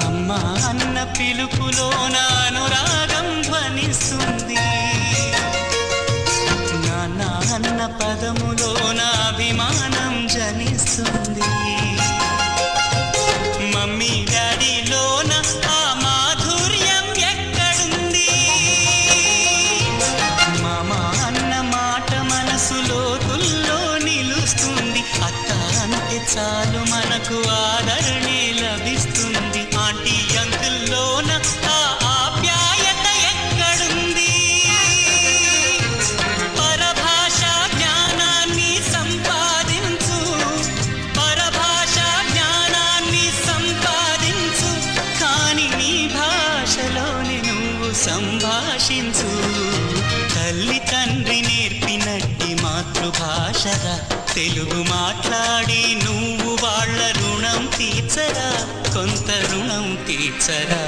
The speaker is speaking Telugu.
అమ్మా అన్న పిలుపులోన అనురాగం ధ్వనిస్తుంది, నాన్న అన్న పదములోన అభిమానం జనిస్తుంది. మమ్మీ డాడీలోన ఆ మాధుర్యం ఎక్కడుంది? మామ అన్న మాట మనసులో తుల్లో నిలుస్తుంది. అత్త అంటే చాలు మనకు ఆదరణే లభిస్తుంది. ఆంటీ అంకుల్లోన ఆ ఆప్యాయత ఎక్కడుంది? పరభాష జ్ఞానాన్ని సంపాదించు, పరభాష జ్ఞానాన్ని సంపాదించు, కాని నీ భాషలోనే నువ్వు సంభాషించు. తల్లి తండ్రి నేర్పినట్టి మాతృభాషరా, తెలుగు మాట్లాడి నువ్వు వాళ్ళ రుణం తీర్చరా, కొంత రుణం తీర్చరా.